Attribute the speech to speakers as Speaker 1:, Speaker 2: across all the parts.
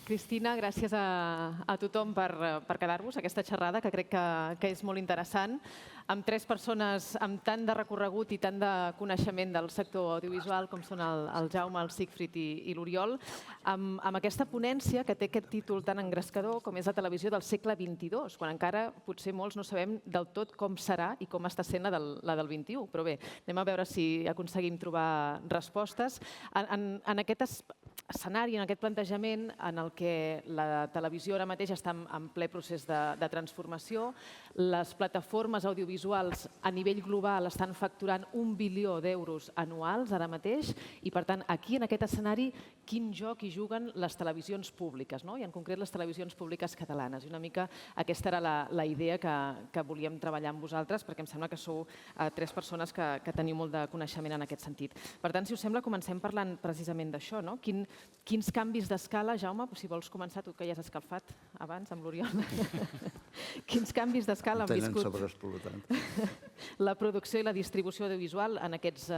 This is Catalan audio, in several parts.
Speaker 1: Cristina, gràcies a tothom per quedar-vos a aquesta xerrada, que crec que és molt interessant, amb tres persones amb tant de recorregut i tant de coneixement del sector audiovisual com són el Jaume, el Sigfrid i l'Oriol, amb aquesta ponència que té aquest títol tan engrescador com és la televisió del segle XXII, quan encara potser molts no sabem del tot com serà i com està sent la del XXI. Però bé, anem a veure si aconseguim trobar respostes. En aquest escenari, en aquest plantejament en el que la televisió ara mateix està en ple procés de transformació, les plataformes audiovisuals a nivell global estan facturant 1 bilió d'euros anuals ara mateix i, per tant, aquí, en aquest escenari, quin joc hi juguen les televisions públiques, i en concret les televisions públiques catalanes. I una mica aquesta era la idea que volíem treballar amb vosaltres, perquè em sembla que sou tres persones que teniu molt de coneixement en aquest sentit. Per tant, si us sembla, comencem parlant precisament d'això. Quins canvis d'escala, Jaume, si vols començar, tu que ja has escalfat abans amb l'Oriol, quins canvis d'escala han viscut la producció i la distribució audiovisual en aquests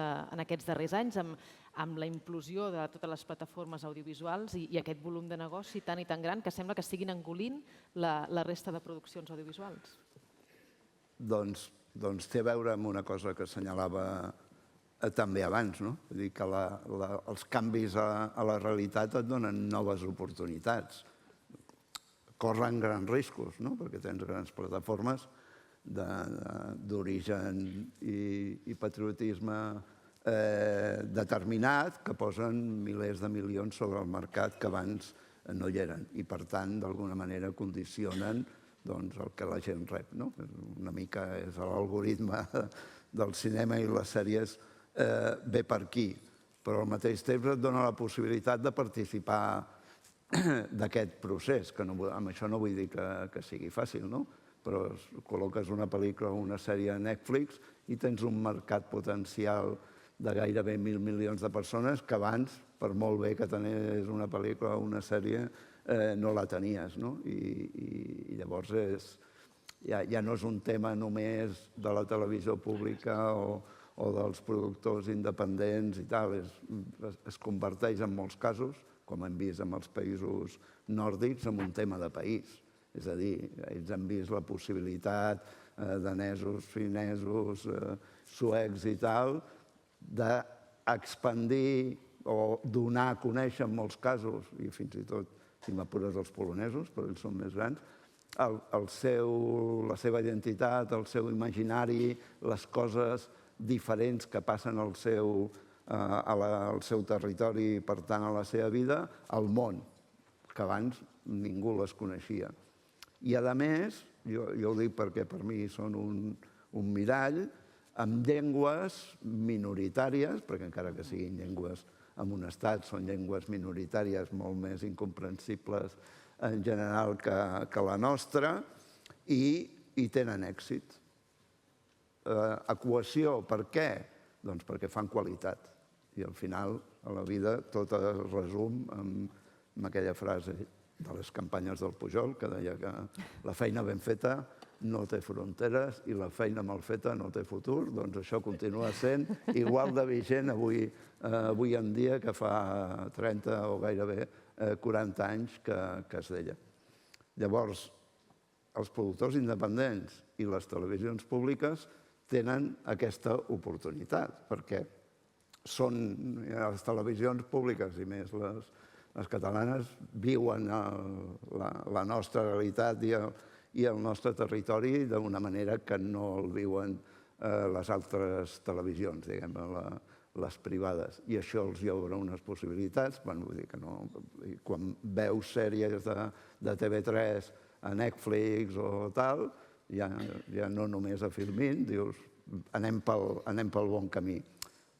Speaker 1: darrers anys, amb la implosió de totes les plataformes audiovisuals i aquest volum de negoci tan i tan gran que sembla que estiguin engolint la resta de produccions audiovisuals?
Speaker 2: Doncs té a veure amb una cosa que assenyalava també abans, no? Vull dir que els canvis a la realitat et donen noves oportunitats. Corren grans riscos, no? Perquè tens grans plataformes d'origen i patriotisme determinat que posen milers de milions sobre el mercat que abans no hi eren i, per tant, d'alguna manera condicionen el que la gent rep. Una mica és l'algoritme del cinema i les sèries ve per aquí, però al mateix temps et dona la possibilitat de participar d'aquest procés, que amb això no vull dir que sigui fàcil, no? Però col·loques una pel·lícula o una sèrie a Netflix i tens un mercat potencial de gairebé 1.000 milions de persones que abans, per molt bé que tenés una pel·lícula o una sèrie, no la tenies. I llavors ja no és un tema només de la televisió pública o dels productors independents i tal, es converteix en molts casos, com hem vist en els països nòrdics, en un tema de país. És a dir, ells han vist la possibilitat, danesos, finesos, suecs i tal, d'expandir o donar a conèixer en molts casos, i fins i tot, si m'apures, els polonesos, però ells són més grans, la seva identitat, el seu imaginari, les coses diferents que passen al seu territori i, per tant, a la seva vida, al món, que abans ningú les coneixia. I, a més, jo ho dic perquè per mi són un mirall, amb llengües minoritàries, perquè encara que siguin llengües en un estat, són llengües minoritàries molt més incomprensibles en general que la nostra, i tenen èxit. Equació, per què? Doncs perquè fan qualitat. I al final, a la vida, tot es resum en aquella frase de les campanyes del Pujol, que deia que la feina ben feta no té fronteres i la feina mal feta no té futur. Doncs això continua sent igual de vigent avui en dia que fa 30 o gairebé 40 anys que es deia. Llavors, els productors independents i les televisions públiques tenen aquesta oportunitat, perquè les televisions públiques, i més les catalanes, viuen la nostra realitat i el nostre territori d'una manera que no el viuen les altres televisions, diguem, les privades. I això els obre unes possibilitats. Vull dir que no... Quan veus sèries de TV3 a Netflix o tal, ja no només a Filmin, dius, anem pel bon camí.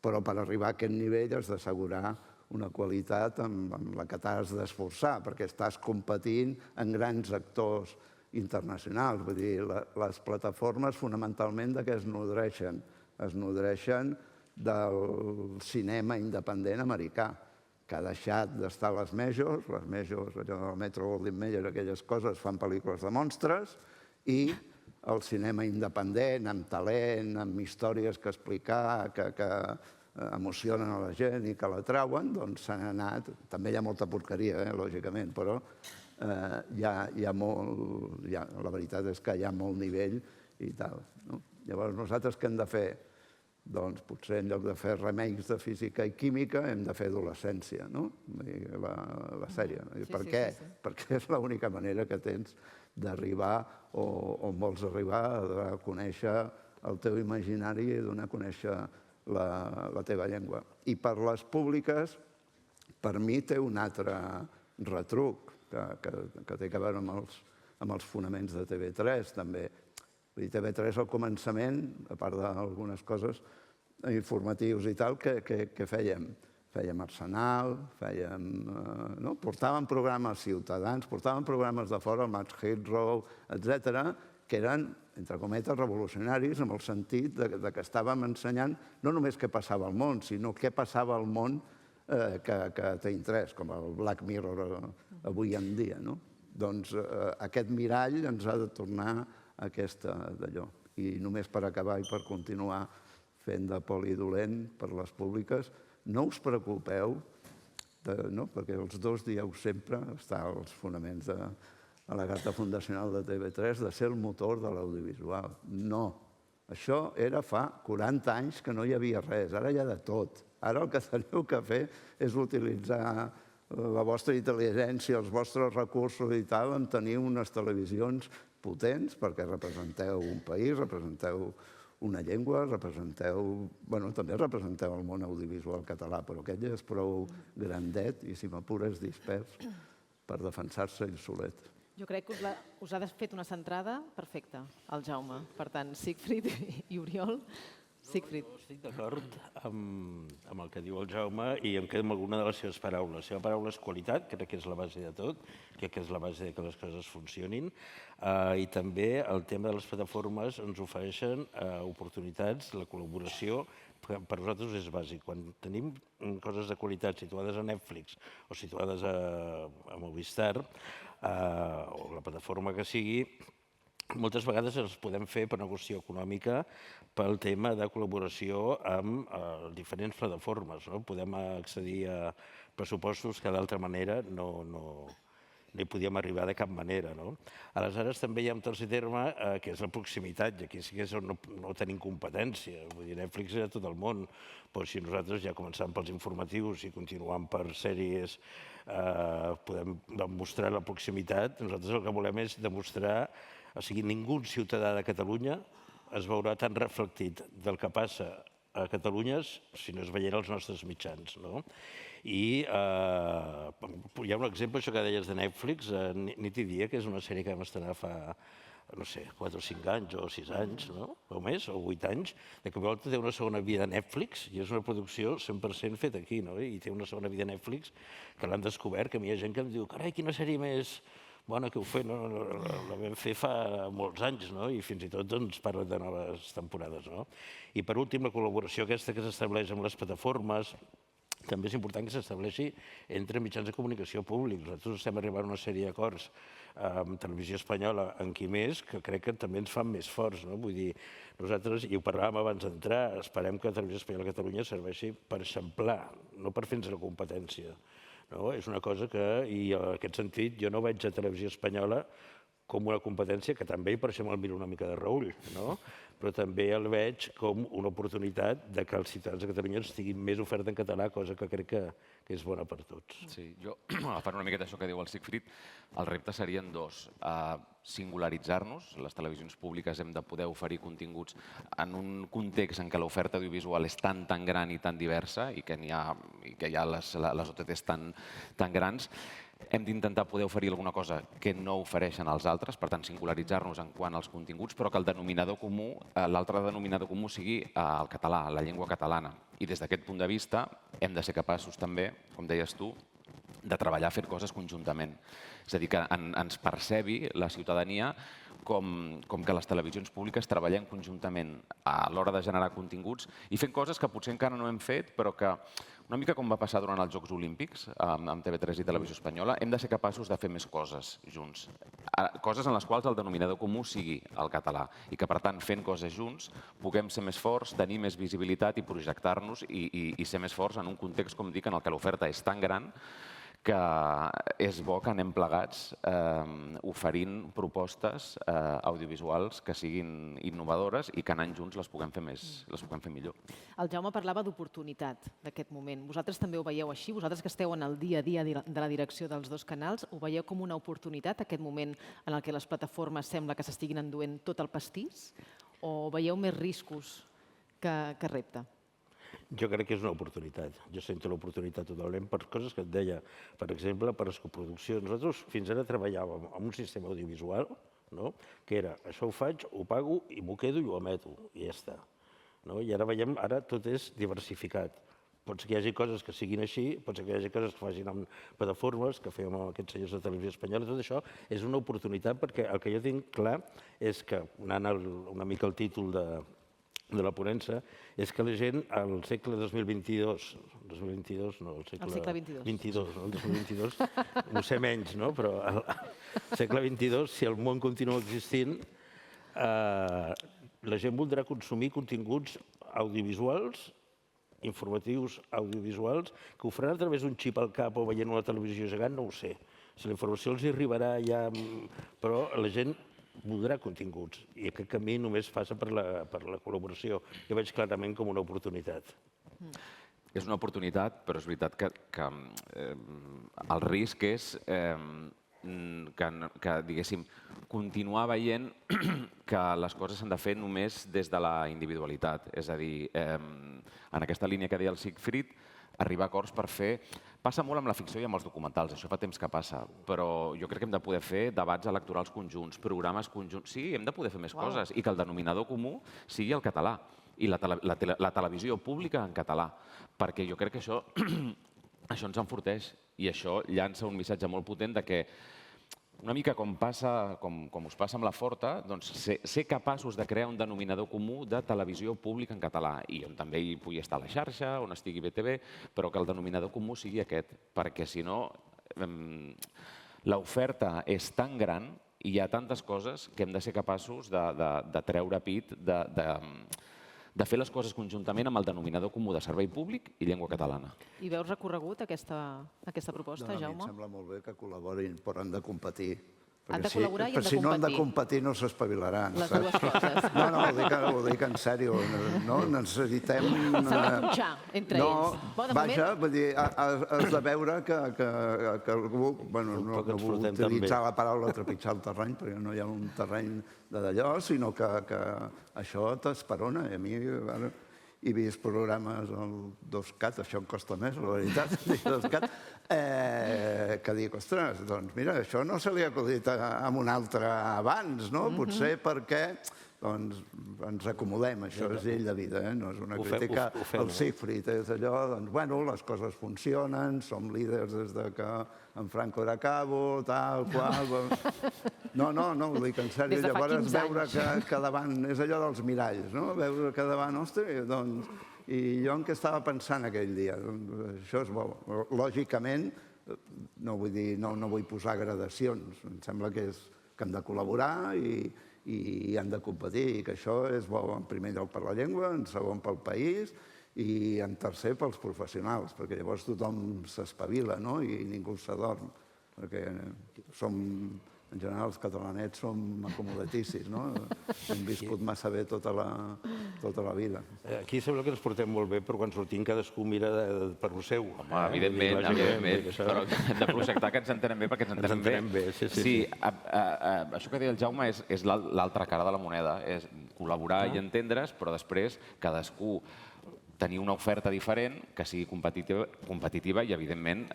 Speaker 2: Però per arribar a aquest nivell has d'assegurar una qualitat amb la que t'has d'esforçar, perquè estàs competint amb grans actors internacionals. Vull dir, les plataformes fonamentalment de què es nodreixen? Es nodreixen del cinema independent americà, que ha deixat d'estar a les majors, el Metro-Goldwyn-Mayer, aquelles coses, fan pel·lícules de monstres, i el cinema independent, amb talent, amb històries que explicar, que emocionen a la gent i que l'atrauen, doncs s'han anat. També hi ha molta porqueria, lògicament, però hi ha molt... La veritat és que hi ha molt nivell i tal. Llavors, nosaltres què hem de fer? Doncs potser en lloc de fer remakes de física i química hem de fer adolescència, no? La sèrie. Per què? Perquè és l'única manera que tens d'arribar, o vols arribar, a conèixer el teu imaginari i donar a conèixer la teva llengua. I per les públiques, per mi té un altre retruc que té a veure amb els fonaments de TV3, també. TV3 al començament, a part d'algunes coses informatius i tal, què fèiem? Fèiem Arsenal, portàvem programes ciutadans, portàvem programes de fora, el Match Heathrow, etc., que eren, entre cometes, revolucionaris en el sentit que estàvem ensenyant no només què passava al món, sinó què passava al món que té interès, com el Black Mirror avui en dia. Doncs aquest mirall ens ha de tornar aquesta d'allò. I només per acabar i per continuar fent de polidolent per les públiques, no us preocupeu, perquè els dos dieu sempre, està als fonaments de la Carta Fundacional de TV3, de ser el motor de l'audiovisual. No. Això era fa 40 anys que no hi havia res. Ara hi ha de tot. Ara el que teniu que fer és utilitzar la vostra intel·ligència, els vostres recursos i tal, en tenir unes televisions potents, perquè representeu un país, representeu una llengua, també representeu el món audiovisual català, però aquell és prou grandet i, si m'apures, dispers per defensar-se ell solet.
Speaker 1: Jo crec que us ha fet una centrada perfecta, el Jaume. Per tant, Sigfrid i Oriol. Sigfrid.
Speaker 3: Estic d'acord amb el que diu el Jaume i em quedo amb alguna de les seves paraules. La seva paraula és qualitat, crec que és la base de tot, crec que és la base que les coses funcionin. I també el tema de les plataformes ens ofereixen oportunitats, la col·laboració, per nosaltres és bàsic. Quan tenim coses de qualitat situades a Netflix o situades a Movistar, o la plataforma que sigui, moltes vegades els podem fer per una qüestió econòmica pel tema de col·laboració amb diferents plataformes. Podem accedir a pressupostos que d'altra manera no hi podíem arribar de cap manera. Aleshores, també hi ha un tercer terme, que és la proximitat, i aquí sí que és on no tenim competència. Vull dir, Netflix és a tot el món, però si nosaltres ja començàvem pels informatius i continuant per sèries podem demostrar la proximitat, nosaltres el que volem és demostrar, o sigui, ningú ciutadà de Catalunya es veurà tan reflectit del que passa a Catalunya si no es veient els nostres mitjans. I hi ha un exemple, això que deies de Netflix, Nit i dia, que és una sèrie que vam estrenar fa, no sé, 4 o 5 anys o 6 anys, o més, o 8 anys, de cop i volta té una segona vida a Netflix i és una producció 100% feta aquí, i té una segona vida a Netflix que l'han descobert, que a mi hi ha gent que em diu carai, quina sèrie més bona que heu fet, la vam fer fa molts anys, i fins i tot parlen de noves temporades. I per últim, la col·laboració aquesta que s'estableix amb les plataformes, també és important que s'estableixi entre mitjans de comunicació públics. Nosaltres estem arribant a una sèrie d'acords amb Televisió Espanyola, en qui més, que crec que també ens fan més forts. Vull dir, nosaltres, i ho parlàvem abans d'entrar, esperem que Televisió Espanyola a Catalunya serveixi per eixamplar, no per fer-nos la competència. És una cosa que, i en aquest sentit, jo no veig a Televisió Espanyola com una competència, que també, per això me'l miro una mica de reüll, però també el veig com una oportunitat que els ciutadans de Catalunya ens tinguin més oferta en català, cosa que crec que és bona per tots.
Speaker 4: Sí, jo, agafant una miqueta això que diu el Sigfrid, els reptes serien dos. Singularitzar-nos, les televisions públiques hem de poder oferir continguts en un context en què l'oferta audiovisual és tan gran i tan diversa i que hi ha les OTTs tan grans. Hem d'intentar poder oferir alguna cosa que no ofereixen els altres, per tant, singularitzar-nos en quant als continguts, però que el denominador comú, l'altre denominador comú sigui el català, la llengua catalana. I des d'aquest punt de vista hem de ser capaços també, com deies tu, de treballar a fer coses conjuntament. És a dir, que ens percebi la ciutadania com que les televisions públiques treballem conjuntament a l'hora de generar continguts i fent coses que potser encara no hem fet, però que Una mica com va passar durant els Jocs Olímpics amb TV3 i Televisió Espanyola, hem de ser capaços de fer més coses junts. Coses en les quals el denominador comú sigui el català i que, per tant, fent coses junts, puguem ser més forts, tenir més visibilitat i projectar-nos i ser més forts en un context, com dic, en el que l'oferta és tan gran que és bo que anem plegats oferint propostes audiovisuals que siguin innovadores i que anant junts les puguem fer millor.
Speaker 1: El Jaume parlava d'oportunitat d'aquest moment. Vosaltres també ho veieu així? Vosaltres que esteu en el dia a dia de la direcció dels dos canals, ho veieu com una oportunitat, aquest moment en el que les plataformes sembla que s'estiguin enduent tot el pastís? O veieu més riscos que repte?
Speaker 3: Jo crec que és una oportunitat. Jo sento l'oportunitat totalment per coses que et deia. Per exemple, per les coproduccions. Nosaltres fins ara treballàvem amb un sistema audiovisual, que era això ho faig, ho pago i m'ho quedo i ho emeto. I ja està. I ara veiem, ara tot és diversificat. Pot ser que hi hagi coses que siguin així, pot ser que hi hagi coses que facin amb plataformes, que fèiem amb aquests senyors de Televisió Espanyola, tot això és una oportunitat perquè el que jo tinc clar és que, anant una mica al títol de la ponència, és que la gent al segle 2022 no, el segle XXII, el 2022, ho sé menys, però al segle XXII, si el món continua existint, la gent voldrà consumir continguts audiovisuals, informatius audiovisuals, que ho faran a través d'un xip al cap o veient una televisió gegant, no ho sé. Si la informació els arribarà ja... Però la gent voldrà continguts i aquest camí només passa per la col·laboració. Jo veig clarament com una oportunitat.
Speaker 4: És una oportunitat, però és veritat que el risc és que, diguéssim, continuar veient que les coses s'han de fer només des de la individualitat. És a dir, en aquesta línia que deia el Siegfried, arribar a acords per fer... Passa molt amb la ficció i amb els documentals, això fa temps que passa, però jo crec que hem de poder fer debats electorals conjunts, programes conjunts... Sí, hem de poder fer més coses i que el denominador comú sigui el català i la televisió pública en català, perquè jo crec que això ens enforteix i això llança un missatge molt potent de que una mica com us passa amb la Forta, doncs ser capaços de crear un denominador comú de televisió pública en català i on també hi pugui estar la xarxa, on estigui BTV, però que el denominador comú sigui aquest, perquè si no l'oferta és tan gran i hi ha tantes coses que hem de ser capaços de treure pit, de fer les coses conjuntament amb el denominador comú de servei públic i llengua catalana.
Speaker 1: I veus recorregut aquesta proposta, Jaume?
Speaker 2: A mi em sembla molt bé que col·laborin, però han de competir.
Speaker 1: Han de col·laborar i han de competir.
Speaker 2: Si no han de competir no s'espavilaran.
Speaker 1: Les dues coses.
Speaker 2: No, ho dic en sèrio. Necessitem...
Speaker 1: S'han de punxar entre ells.
Speaker 2: Vaja, vull dir, has de veure que algú... No vull utilitzar la paraula trepitjar el terreny, perquè no hi ha un terreny d'allò, sinó que això t'esperona. A mi he vist programes al 2CAT, això em costa més, la veritat, 2CAT, que dic, ostres, doncs mira, això no se li ha acudit a un altre abans, no? Potser perquè ens acomodem, això és llei de vida, no és una crítica al Siegfried, és allò, doncs, bueno, les coses funcionen, som líders des que en Franco era cabo, tal, qual... No, ho dic en sèrio, llavors veure que davant, és allò dels miralls, no? Veure que davant, ostres, doncs... I jo en què estava pensant aquell dia? Això és bo. Lògicament, no vull posar gradacions, em sembla que hem de col·laborar i han de competir, i que això és bo, en primer lloc per la llengua, en segon pel país i en tercer pels professionals, perquè llavors tothom s'espavila i ningú s'adorm, perquè en general els catalanets som acomodaticis, no? Hem viscut massa bé tota la vida.
Speaker 3: Aquí sembla que ens portem molt bé, però quan sortim cadascú mira per lo seu.
Speaker 4: Home, evidentment, però hem de projectar que ens entenem bé perquè ens entenem bé. Sí, això que deia el Jaume és l'altra cara de la moneda, és col·laborar i entendre's, però després cadascú tenir una oferta diferent que sigui competitiva i, evidentment,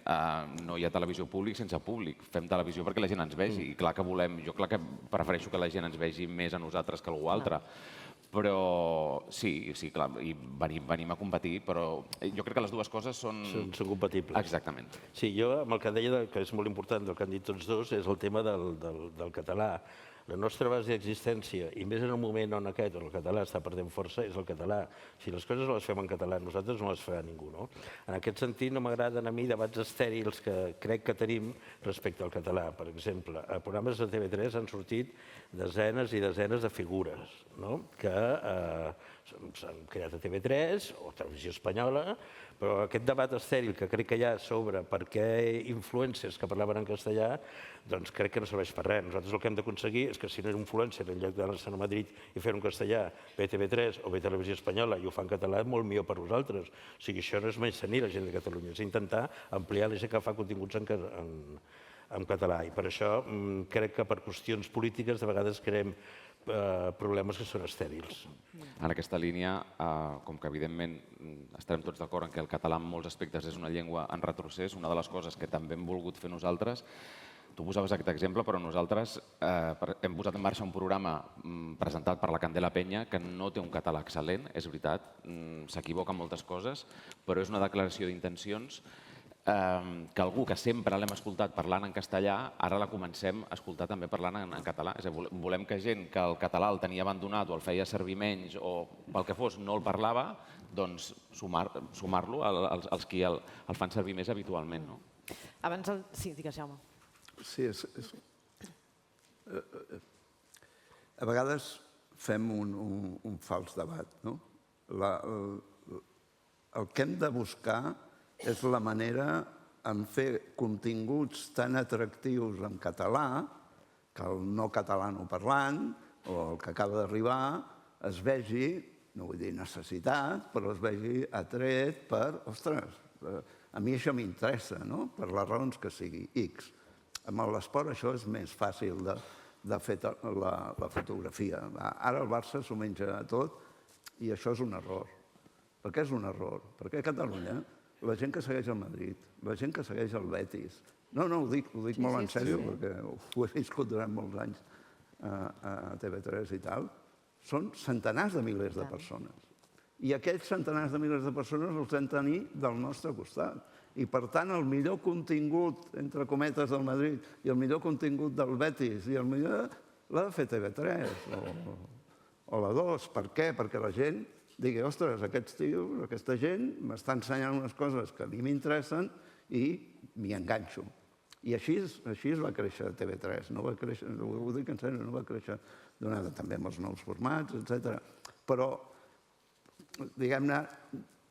Speaker 4: no hi ha televisió pública sense públic. Fem televisió perquè la gent ens vegi i clar que volem, jo clar que prefereixo que la gent ens vegi més a nosaltres que a algú altre. Però sí, clar, i venim a competir, però jo crec que les dues coses són...
Speaker 3: Són compatibles.
Speaker 4: Exactament.
Speaker 3: Sí, jo amb el que deia, que és molt important del que han dit tots dos, és el tema del català. La nostra base d'existència, i més en el moment on aquest, on el català està perdent força, és el català. Si les coses les fem en català, nosaltres no les farà ningú, no? En aquest sentit, no m'agraden a mi debats estèrils que crec que tenim respecte al català. Per exemple, a programes de TV3 han sortit desenes i desenes de figures, no? Que s'han creat a TV3 o a Televisió Espanyola, però aquest debat estèril que crec que hi ha sobre per què influencers que parlaven en castellà, doncs crec que no serveix per res. Nosaltres el que hem d'aconseguir és que si no és influencer, en lloc d'anar-se'n a Madrid i fer-ho en castellà, ve TV3 o ve Televisió Espanyola i ho fa en català, és molt millor per nosaltres. O sigui, això no és menystenir la gent de Catalunya, és intentar ampliar la gent que fa continguts en català. I per això crec que per qüestions polítiques de vegades creem problemes que són estèrils.
Speaker 4: En aquesta línia, com que evidentment estarem tots d'acord en que el català en molts aspectes és una llengua en retrocés, una de les coses que també hem volgut fer nosaltres, tu posaves aquest exemple, però nosaltres hem posat en marxa un programa presentat per la Candela Peña que no té un català excel·lent, és veritat, s'equivoca en moltes coses, però és una declaració d'intencions que algú que sempre l'hem escoltat parlant en castellà, ara la comencem a escoltar també parlant en català. És a dir, volem que gent que el català el tenia abandonat o el feia servir menys o pel que fos no el parlava, doncs sumar-lo als qui el fan servir més habitualment.
Speaker 1: Abans, sí, digues, Jaume.
Speaker 2: Sí, a vegades fem un fals debat, no? El que hem de buscar és la manera en fer continguts tan atractius en català que el no catalanoparlant o el que acaba d'arribar es vegi, no vull dir necessitat, però es vegi atret per, ostres, a mi això m'interessa, no? Per les raons que sigui X. Amb l'esport això és més fàcil de fer la fotografia. Ara el Barça s'ho menja tot i això és un error. Per què és un error? Perquè a Catalunya la gent que segueix el Madrid, la gent que segueix el Betis... No, ho dic molt en sèrio, perquè ho he viscut durant molts anys a TV3 i tal. Són centenars de milers de persones. I aquests centenars de milers de persones els hem de tenir del nostre costat. I, per tant, el millor contingut, entre cometes, del Madrid i el millor contingut del Betis i el millor l'ha de fer TV3 o la 2. Per què? Perquè la gent digui, ostres, aquests tios, aquesta gent m'està ensenyant unes coses que a mi m'interessen i m'hi enganxo. I així va créixer TV3. No va créixer, ho dic en sèrio, no va créixer donada també amb els nous formats, etc. Però, diguem-ne,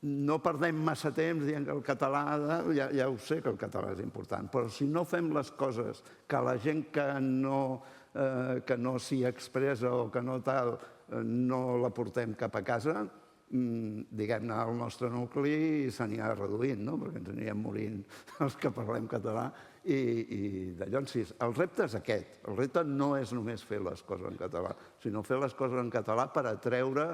Speaker 2: no perdem massa temps dient que el català, ja ho sé que el català és important, però si no fem les coses que la gent que no s'hi expressa o que no tal, no la portem cap a casa, diguem-ne, el nostre nucli s'anirà reduint, perquè ens anirem morint els que parlem català. I llavors, el repte és aquest. El repte no és només fer les coses en català, sinó fer les coses en català per atreure,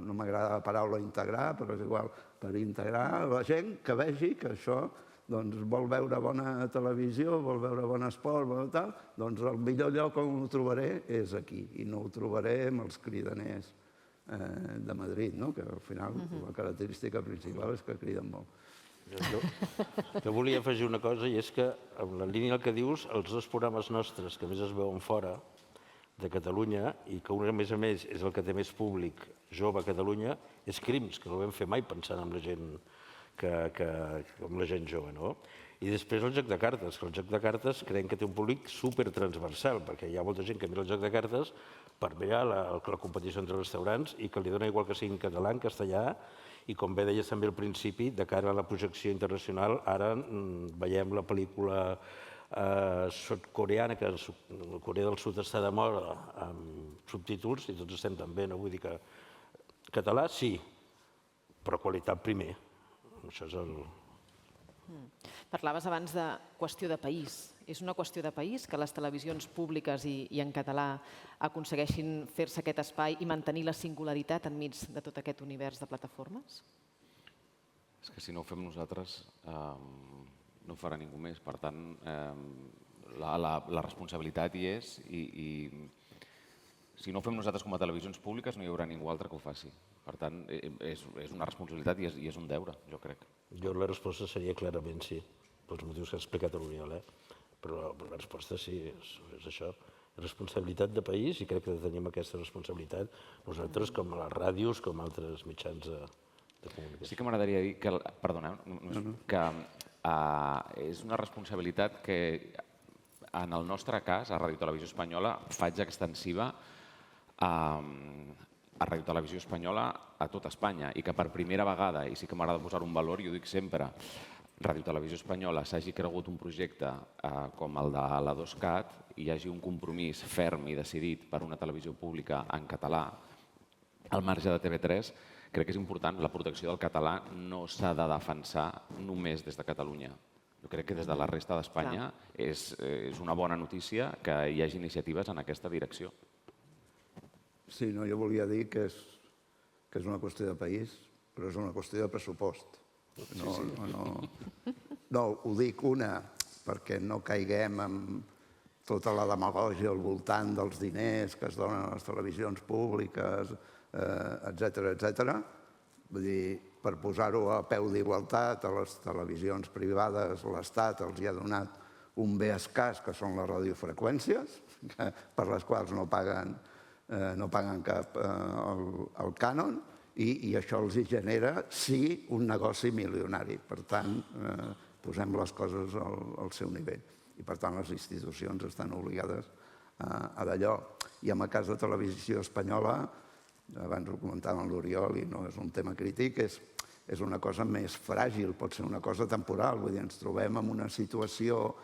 Speaker 2: no m'agrada la paraula integrar, però és igual, per integrar la gent que vegi que això vol veure bona televisió, vol veure bon esport, tal, doncs el millor lloc on ho trobaré és aquí, i no ho trobaré amb els cridaners de Madrid, que al final la característica principal és que criden molt.
Speaker 3: Jo volia afegir una cosa, i és que, en la línia del que dius, els dos programes nostres que més es veuen fora de Catalunya, i que un, a més, és el que té més públic jove a Catalunya, és Crims, que no ho vam fer mai pensant en la gent com la gent jove, no? I després el joc de cartes, que el joc de cartes creiem que té un públic supertransversal, perquè hi ha molta gent que mira el joc de cartes per mirar la competició entre restaurants i que li dona igual que sigui en català, en castellà, i com bé deies també al principi, de cara a la projecció internacional, ara veiem la pel·lícula sud-coreana, que Corea del Sud està de moda amb subtítols, i tots estem també, no vull dir que... Català, sí, però qualitat primer. Això és el...
Speaker 1: Parlaves abans de qüestió de país. És una qüestió de país que les televisions públiques i en català aconsegueixin fer-se aquest espai i mantenir la singularitat enmig de tot aquest univers de plataformes?
Speaker 4: És que si no ho fem nosaltres, no ho farà ningú més. Per tant, la responsabilitat hi és i si no ho fem nosaltres com a televisions públiques no hi haurà ningú altre que ho faci. Per tant, és una responsabilitat i és un deure, jo crec.
Speaker 3: Jo la resposta seria clarament sí, pels motius que ha explicat l'Oriol, però la resposta sí, és això. responsabilitat de país, i crec que tenim aquesta responsabilitat nosaltres com a les ràdios, com altres mitjans de comunicació.
Speaker 4: Sí que m'agradaria dir que, que és una responsabilitat que en el nostre cas, a Ràdio Televisió Espanyola, faig extensiva a Ràdio Televisió Espanyola a tot Espanya, i que per primera vegada, i sí que m'agrada posar un valor, i ho dic sempre, Ràdio Televisió Espanyola s'hagi cregut un projecte com el de la 2CAT i hi hagi un compromís ferm i decidit per una televisió pública en català al marge de TV3, crec que és important. La protecció del català no s'ha de defensar només des de Catalunya. Jo crec que des de la resta d'Espanya és una bona notícia que hi hagi iniciatives en aquesta direcció.
Speaker 2: Sí, no, jo volia dir que és una qüestió de país, però és una qüestió de pressupost. No, ho dic perquè no caiguem en tota la demagògia al voltant dels diners que es donen a les televisions públiques, etcètera. Vull dir, per posar-ho a peu d'igualtat, a les televisions privades l'Estat els ha donat un bé escàs, que són les radiofreqüències, per les quals no paguen cap el cànon, i això els genera, sí, un negoci milionari. Per tant, posem les coses al seu nivell. I, per tant, les institucions estan obligades a d'allò. I en el cas de Televisió Espanyola, abans ho comentava amb l'Oriol, i no és un tema crític, és una cosa més fràgil, pot ser una cosa temporal. Vull dir, ens trobem en una situació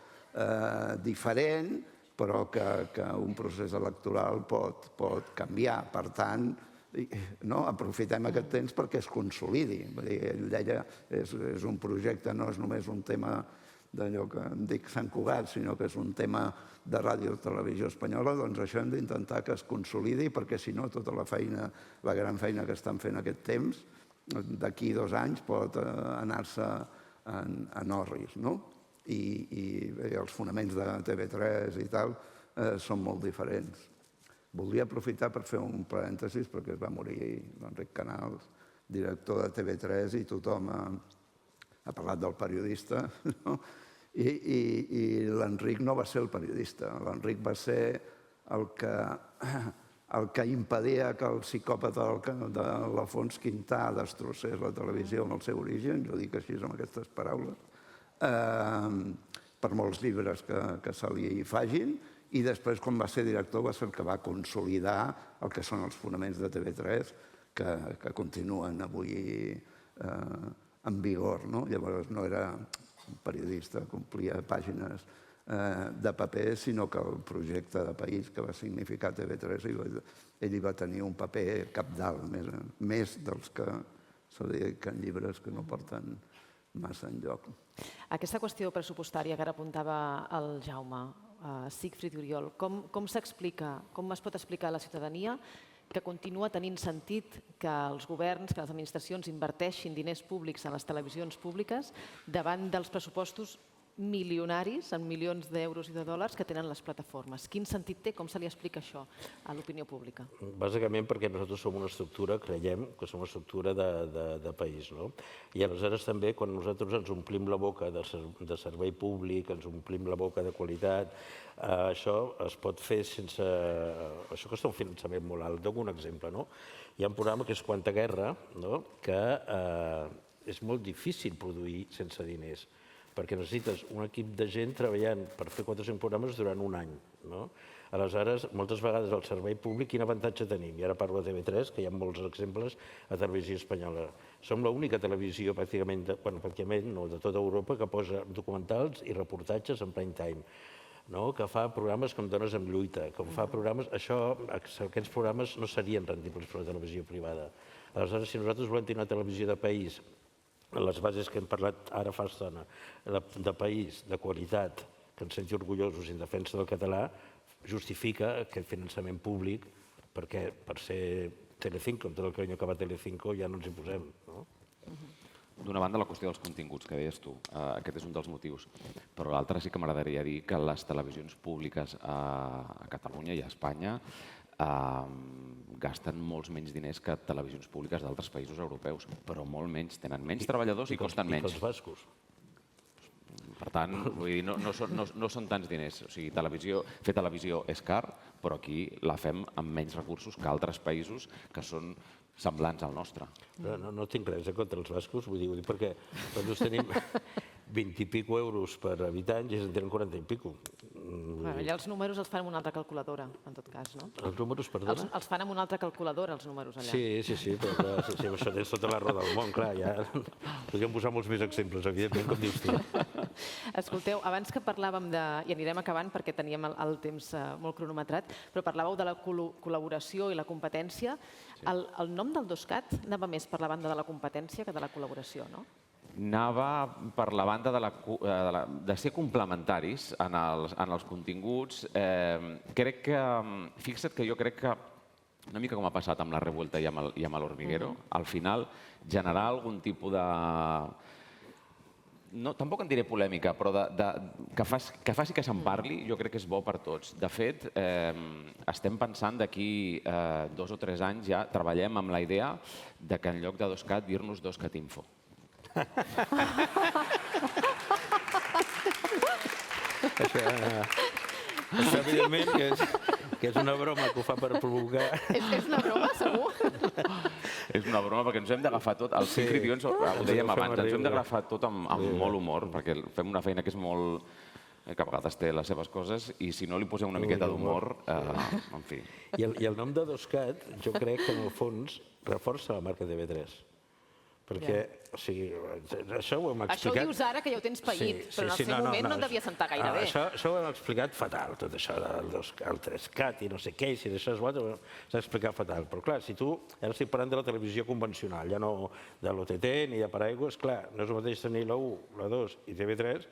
Speaker 2: diferent, però que un procés electoral pot canviar. Per tant, aprofitem aquest temps perquè es consolidi. Ell deia, és un projecte, no és només un tema d'allò que em dic Sant Cugat, sinó que és un tema de Ràdio Televisió Espanyola, doncs això hem d'intentar que es consolidi, perquè si no tota la feina, la gran feina que estan fent aquest temps, d'aquí 2 anys pot anar-se en orris, no? I els fonaments de TV3 i tal són molt diferents. Voldria aprofitar per fer un parèntesis, perquè es va morir l'Enric Canals, director de TV3, i tothom ha parlat del periodista, i l'Enric no va ser el periodista. L'Enric va ser el que impedia que el psicòpata de l'Alfons Quintà destrossés la televisió en el seu origen, jo dic així amb aquestes paraules, per molts llibres que se li facin, i després, quan va ser director, va ser el que va consolidar el que són els fonaments de TV3, que continuen avui en vigor. Llavors no era un periodista que omplia pàgines de paper, sinó que el projecte de país que va significar TV3, ell hi va tenir un paper cabdal, més dels que se dediquen llibres que no porten massa enlloc.
Speaker 1: Aquesta qüestió pressupostària que ara apuntava el Jaume, Sigfrid i Oriol, com s'explica, com es pot explicar a la ciutadania que continua tenint sentit que els governs, que les administracions inverteixin diners públics a les televisions públiques davant dels pressupostos milionaris, en milions d'euros i de dòlars, que tenen les plataformes? Quin sentit té? Com se li explica això a l'opinió pública?
Speaker 3: Bàsicament perquè nosaltres som una estructura, creiem que som una estructura de país, no? I aleshores també, quan nosaltres ens omplim la boca de servei públic, ens omplim la boca de qualitat, això es pot fer sense... Això costa un finançament molt alt. Dono un exemple, no? Hi ha un programa que és Quanta Guerra, que és molt difícil produir sense diners, perquè necessites un equip de gent treballant per fer 4 o 5 programes durant un any. Aleshores, moltes vegades el servei públic, quin avantatge tenim? I ara parlo de TV3, que hi ha molts exemples a Televisió Espanyola. Som l'única televisió, pràcticament, no, de tota Europa, que posa documentals i reportatges en prime time, que fa programes com Dones en lluita, que fa programes... Aquests programes no serien rendibles per a la televisió privada. Aleshores, si nosaltres volem tenir una televisió de país, les bases que hem parlat ara fa estona, de país, de qualitat, que ens senti orgullosos en defensa del català, justifica aquest finançament públic, perquè per ser Telecinco, amb tot el carinyo que va Telecinco, ja no ens hi posem.
Speaker 4: D'una banda, la qüestió dels continguts, que deies tu, aquest és un dels motius, però l'altre sí que m'agradaria dir que les televisions públiques a Catalunya i a Espanya gasten molts menys diners que televisions públiques d'altres països europeus, però molt menys, tenen menys treballadors i costen menys.
Speaker 3: I que els bascos.
Speaker 4: Per tant, vull dir, no són tants diners. O sigui, fer televisió és car, però aquí la fem amb menys recursos que altres països que són semblants al nostre.
Speaker 3: No tinc res contra els bascos, vull dir, perquè nosaltres tenim 20 i pico euros per habitant i ells en tenen 40 i pico.
Speaker 1: Allà els números els fan amb una altra calculadora, en tot cas, no?
Speaker 3: Els números, perdona?
Speaker 1: Els fan amb una altra calculadora, els números, allà.
Speaker 3: Sí, però clar, amb això tens tota la roda del món, clar, ja podríem posar molts més exemples, evidentment, com dius tu.
Speaker 1: Escolteu, abans que parlàvem de... i anirem acabant perquè teníem el temps molt cronometrat, però parlàveu de la col·laboració i la competència. El nom del 2CAT anava més per la banda de la competència que de la col·laboració, no?
Speaker 4: Anava per la banda de ser complementaris en els continguts. Fixa't que jo crec que, una mica com ha passat amb la Revuelta i amb l'Hormiguero, al final generar algun tipus de... Tampoc en diré polèmica, però que faci que se'n parli, jo crec que és bo per tots. De fet, estem pensant d'aquí 2 o 3 anys ja treballem amb la idea de que en lloc de 2CAT dir-nos 2CAT-Info.
Speaker 3: Això, evidentment, que és una broma que ho fa per provocar.
Speaker 1: És una broma, segur?
Speaker 4: És una broma perquè ens hem d'agafar tot. El Sigrid i jo ho dèiem abans, ens hem d'agafar tot amb molt humor, perquè fem una feina que és molt... que a vegades té les seves coses, i si no li posem una miqueta d'humor, en fi.
Speaker 3: I el nom de 2CAT, jo crec que en el fons reforça la marca TV3. Perquè, o sigui, això ho hem explicat...
Speaker 1: Això ho dius ara, que ja ho tens paït, però en el seu moment no et devia sentar gaire bé.
Speaker 3: Això ho hem explicat fatal, tot això del 3CAT i no sé què, i si això és bo, s'ha explicat fatal. Però clar, si tu... Ara estic parlant de la televisió convencional, ja no de l'OTT ni de paraigües, clar, no és el mateix tenir la 1, la 2 i TV3,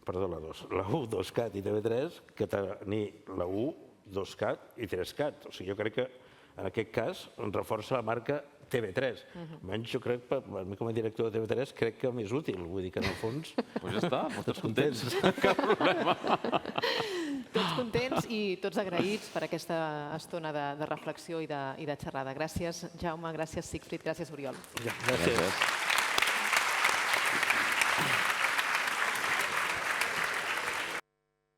Speaker 3: perdó, la 1, 2CAT i TV3, que tenir la 1, 2CAT i 3CAT. O sigui, jo crec que en aquest cas reforça la marca TV3. Almenys jo crec, per mi com a director de TV3, crec que més útil. Vull dir que en el fons...
Speaker 4: Doncs ja està, tots contents. Cap problema.
Speaker 1: Tots contents i tots agraïts per aquesta estona de reflexió i de xerrada. Gràcies, Jaume, gràcies, Sigfrid, gràcies, Oriol.
Speaker 3: Gràcies.